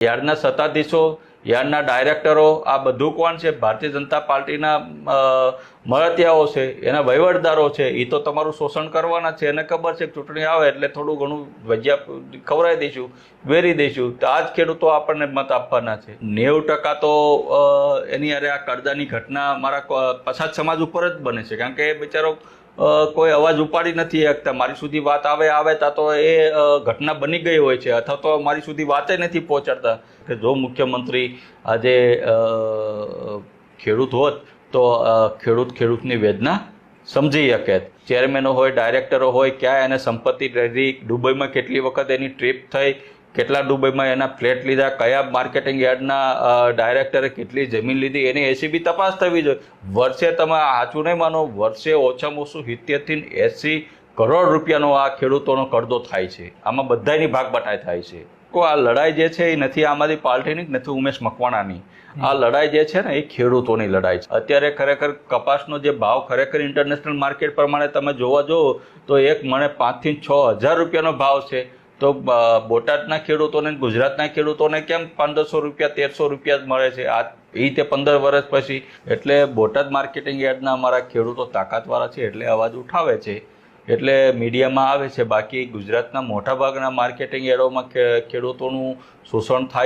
યાર્ડના સત્તાધીશો, યાર્ડના ડાયરેક્ટરો, આ બધું કોણ છે? ભારતીય જનતા પાર્ટીના મળતિયાઓ છે, એના વહીવટદારો છે. એ તો તમારું શોષણ કરવાના છે. એને ખબર છે કે ચૂંટણી આવે એટલે થોડું ઘણું ભજીયા ખવડાવી દઈશું, વેરી દઈશું. તો આ જ ખેડૂતો આપણને મત આપવાના છે. 90% તો એની અરે આ કરદાની ઘટના મારા પછાત સમાજ ઉપર જ બને છે, કારણ કે બિચારો કોઈ અવાજ ઉપાડી નથી શકતા. મારી સુધી વાત આવે તા તો એ ઘટના બની ગઈ હોય છે, અથવા તો મારી સુધી વાતે નથી પહોંચાડતા. કે જો મુખ્યમંત્રી આજે ખેડૂત હોત તો ખેડૂતની વેદના સમજી શકે. ચેરમેનો હોય, ડાયરેક્ટરો હોય, ક્યાં એને સંપત્તિ રહી, દુબઈમાં કેટલી વખત એની ટ્રીપ થઈ, કેટલા દુબઈમાં એના ફ્લેટ લીધા, કયા માર્કેટિંગ યાર્ડના ડાયરેક્ટરે કેટલી જમીન લીધી, એની એસીબી તપાસ થવી જોઈએ. વર્ષે તમે સાચું નહીં માનો, વર્ષે ઓછામાં ઓછું 70 થી 80 કરોડ રૂપિયાનો આ ખેડૂતોનો કરદો થાય છે. આમાં બધાની ભાગ બટાઈ થાય છે. આ લડાઈ જે છે એ નથી આમ આદમી પાર્ટીની, નથી ઉમેશ મકવાણાની. આ લડાઈ જે છે ને એ ખેડૂતોની લડાઈ છે. અત્યારે ખરેખર કપાસનો જે ભાવ ખરેખર ઇન્ટરનેશનલ માર્કેટ પ્રમાણે તમે જોવા જાઓ તો એક મણે 5,000 થી 6,000 રૂપિયાનો ભાવ છે. તો બોટાદના ખેડૂતોને, ગુજરાતના ખેડૂતોને કેમ 1,500 રૂપિયા 1,300 રૂપિયા જ મળે છે? આ તે 15 વર્ષ પછી. એટલે બોટાદ માર્કેટિંગ યાર્ડના અમારા ખેડૂતો તાકાતવાળા છે એટલે અવાજ ઉઠાવે છે, એટલે મીડિયામાં આવે છે. બાકી ગુજરાતના મોટાભાગના માર્કેટિંગ યાર્ડોમાં ખેડૂતોનું શોષણ થાય